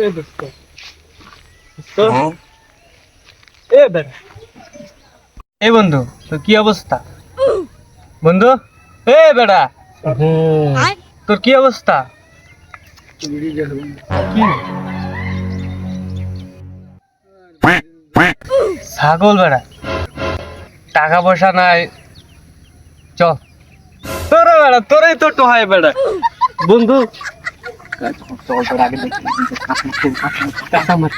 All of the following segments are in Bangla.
এ দোস্ত এ বেটা এ বন্ধু তো কি অবস্থা বন্ধু এ বেটা তোর কি অবস্থা কি ছাগল বেটা টাকা পয়সা নাই চল তোরা বেটা তোরাই তো টোহাই বেটা বন্ধু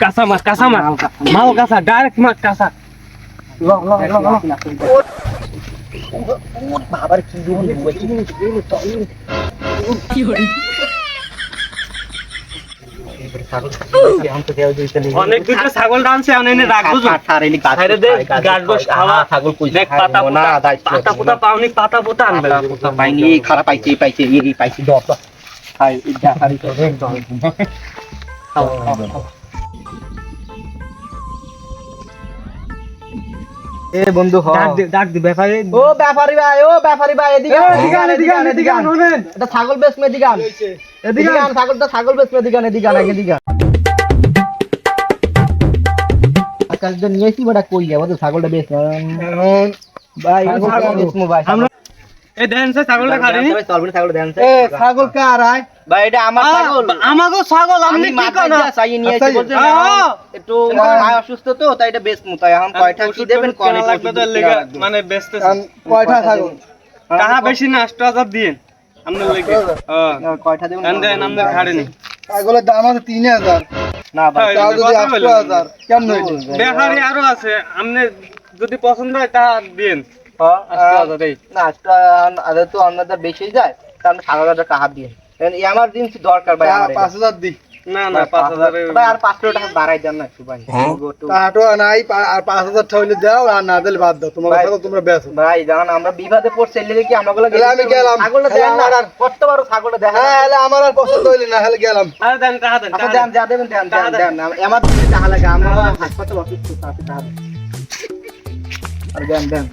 কাঁচা মাল কাঁচা ডাইরেক্ট মাছ কাঁচা অনেক দুটো ছাগল টানছে এনে রাখবো পাতা পোতা পাওনি পাতা পোতা আনবে পাইনি খারাপ পাইছে দশ এ বন্ধু ডাক দি ব্যাপারে ও ব্যাপারী ভাই এদিকে এটা ছাগল বেশ এদিকে ছাগলটা ছাগল বেশ এদিকে আকাশ তো নিয়েছি বড় কই যাবো তো ছাগলটা বেশ ভাই এই দেন ছাগলটা খাড়িনি ছাগল দেন এ ছাগল কার আয় ভাই এটা আমার ছাগল আমাগো ছাগল আপনি কি করেন চাই নিয়েছি বলছেন একটু মা অসুস্থ তো তাই এটা বেশ মুতাই এখন কয়টা কি দেবেন কোন লাগবে তো মানে বেচতে কয়টা ছাগল টাকা বেশি না 8000 দিন আমনে লাগবে কয়টা দেবেন দেন আমনে খাড়িনি ছাগলের দাম আছে 3000 না ভাই তাও যদি 8000 কেমন হইলো বেহারি আরো আছে আমনে যদি পছন্দ হয় তা দিন 8000 দেই না আদা তো আমাদের বেশি যায় তাহলে 7000 টাকা দিয়ে এমার্জেন্সি দরকার ভাই আমার 5000 দি না 5000 ভাই আর 500 টাকা বাড়াই দেন না একটু ভাই টাটো নাই আর 5000 টাকা দাও আর না দিলে বাদ দাও তোমার কথা তোমরা বেচো ভাই জান আমরা বিবাদে পড়ছে এর কি আমগুলো আমি গেলাম ছাগলটা দেন না আর কত বড় ছাগলটা দেখেন হ্যাঁ হলে আমার আর পছন্দ হইল না হলে গেলাম আরে দেন টাকা দেন আচ্ছা দেন যা দেবেন দেন এমার্জেন্সি টাকা লাগে আমরা হাসপাতাল অসুস্থ আছে টাকা আর দেন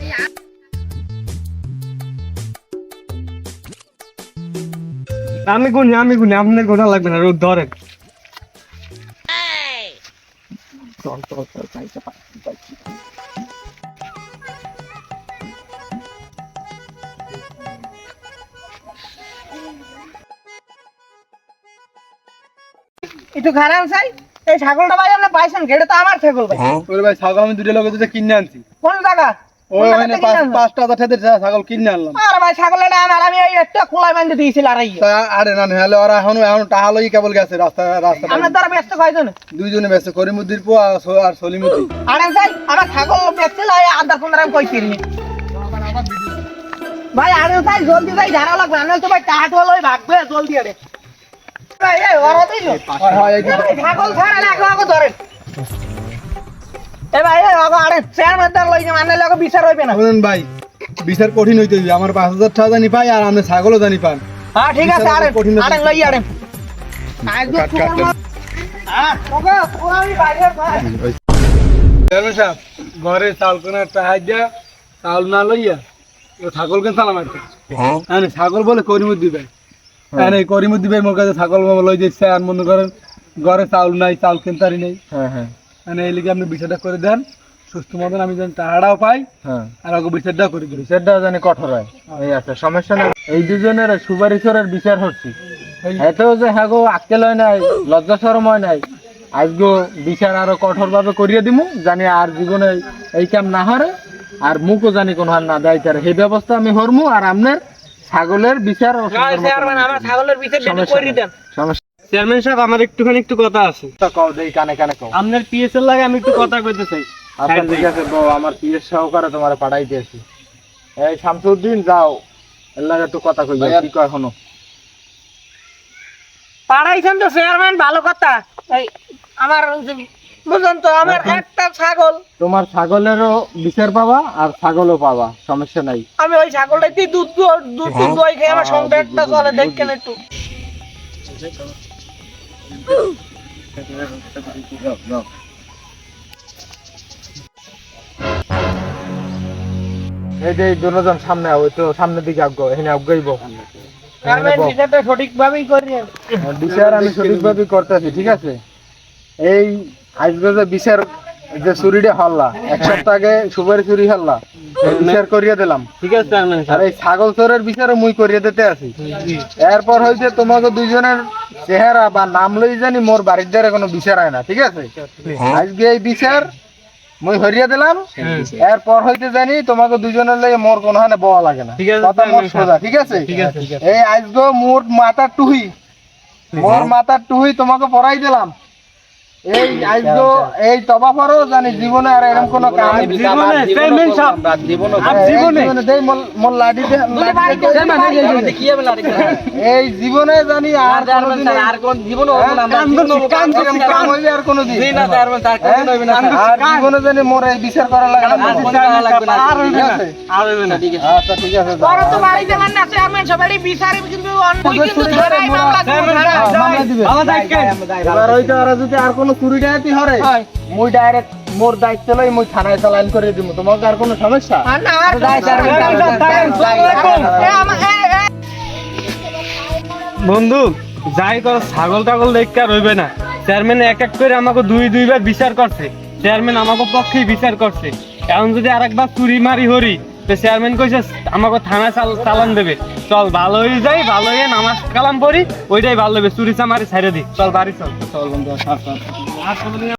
আমি গুনি আপনার গোটা লাগবে না রোদ ধরেন চল একটু খারাপ চাই এই ছাগলটা ভাই আমরা পাইছেন গেটে তো আমার ছাগল ভাই ওরে ভাই ছাগল আমি দুটো লোকে দুটো কিনে আনছি কোন টাকা ওই মানে 5000 টাকা ছাগল কিনে আনলাম আরে ভাই ছাগলটা আমার আমি এই একটা খোলাই বাঁধে দিয়েছিল আর এই আরে না হলে ওরা এখন টাকা লই কেবল গেছে রাস্তা আমরা তো আর ব্যস্ত কয়জন দুইজনে ব্যস্ত করিমুদ্দির পো আর সলিমুদ্দিন আরে ভাই আমার ছাগল ব্যস্ত লয় আধা 15 আমি কইছিলি ভাই আরে ভাই জলদি ভাই ধারা লাগবে না তো ভাই টাট হলো ভাগবে জলদি আরে ভাই এই ওরা দিলো ছাগল ছাড়া লাগো আগো ধরেন এ ভাই এই আগো আরে চেয়ার মধ্যে লই যে মানে লাগো বিচার হইবে না বুঝেন ভাই বিচার কঠিন হইতে হবে আমার 5000 টাকা জানি পাই আর আপনি ছাগলও জানি পান হ্যাঁ ঠিক আছে আরে লই আরে আজ ঘরে চাল কোনার টাকা দিয়া চাল না লইয়া ছাগল কেন চালাম আর ছাগল বলে করিমুদ্দি ভাই করিমুদ্দি ভাই মোর কাছে ছাগল লই যাচ্ছে আর মনে করেন ঘরে চাউল নাই চাউল কেনতারি নেই এই লিগে আপনি বিচারটা করে দেন সুস্থ মতন আমি যেন টাকাটাও পাই আর ওকে বিচারটাও করে দিই বিচারটা জানি কঠোর হয় এই আছে সমস্যা না এই দুজনের সুপারিশের বিচার হচ্ছে এতো যে হ্যাঁ গো আক্কেল হয় নাই লজ্জা শরম হয় নাই আজগো বিচার আরো কঠোর ভাবে করিয়ে দিমু জানি আর জীবনে এই কাম না হরে আর মুখও জানি কোন হার না দেয় তার এই ব্যবস্থা আমি হরমু আর আপনার ছাগলের বিচার আমার ছাগলের বিচার করে দেন সমস্যা চেয়ারম্যান সাহেব আমার একটু কথা আছে তা কও দেই কানে কানে কও আপনার পিএস এর লাগে আমি একটু কথা কইতে চাই আচ্ছা ঠিক আছে বউ আমার পিএস সহকারে তোমারে পাঠাই দিয়েছি এই শামসুদ্দিন যাও এর লাগে একটু কথা কই কি কয় এখনো পাড়াইছেন তো চেয়ারম্যান ভালো কথা এই আমার বুঝুন তো আমার একটা ছাগল তোমার ছাগলেরও বিচার পাবা আর ছাগলও পাবা সমস্যা নাই আমি ওই ছাগলটাই দুধ দই খেয়ে আমার সংসারটা চলে দেখেন একটু এই যে দুজন সামনে ওই তো সামনের দিকে আগাও এখানে আগাইব চেয়ারম্যান বিচারটা সঠিকভাবেই করেন বিচার আমি সঠিকভাবে করতেছি ঠিক আছে এই আজকে যে বিচার যে চুরিটা হল্লা এক সপ্তাহ আগে সুপারি চুরি হল্লা বিচার করিয়ে দিলাম, ঠিক আছে চেয়ারম্যান আর এই ছাগল চোরের বিচারে মুই করিয়ে দিতে আছি। এরপর হইতে তোমাকে দুইজনের চেহারা বা নাম লই জানি মোর বাড়ির দ্বারা কোনো বিচার হয় না, ঠিক আছে? আজকে এই বিচার মুই হরিয়ে দিলাম, এরপর হইতে জানি তোমাকে দুইজনের লাগে মোর কোনো হানে বওয়া লাগে না, ঠিক আছে, কথা মোর সোজা, ঠিক আছে? এই আজকে মোর মাথার টুহি, মোর মাথার টুহি তোমাকে পরাই দিলাম। এই আজকে এই তবা পরও জানি জীবনে আর এরকম কোনো কাম জীবনে চেয়ারম্যান সাহেব জীবনে দেই মোর লাডি দে, এই জীবনে জানি আর কোনোদিন আর কোন জীবন কাম হইবে আর কোনোদিন আর জীবনে জানি মোর এই বিচার করা লাগে না। ঠিক আছে? আচ্ছা ঠিক আছে, যাও। বড় তো বাড়ি দেবেন না চেয়ারম্যান সবারই বিচারে কিন্তু অন্য কিন্তু ধারাই মামলা মামলা দিবে। এবার হইতে ওরা যদি আর কোনো চুরি ডাকাতি হরে, মুই ডাইরেক্ট মোর দায়িত্ব লই মুই থানায় চালান করে দিব, তোমাকে আর কোনো সমস্যা? বন্ধু যাই কর ছাগল টাগল দেখতে আর হইবে না। চেয়ারম্যান এক এক করে আমাকে দুইবার বিচার করছে, চেয়ারম্যান আমাকে পক্ষেই বিচার করছে। এখন যদি আরেকবার চুরি মারি হরি তো চেয়ারম্যান কইছে আমাকে থানা চালান দেবে। চল ভালো হয়ে যাই, ভালো হয়ে নামাজ কালাম পড়ি, ওইটাই ভালো হবে। চুরি চামারি ছাইড়ে দি, চল বাড়ি চল। চল বন্ধু।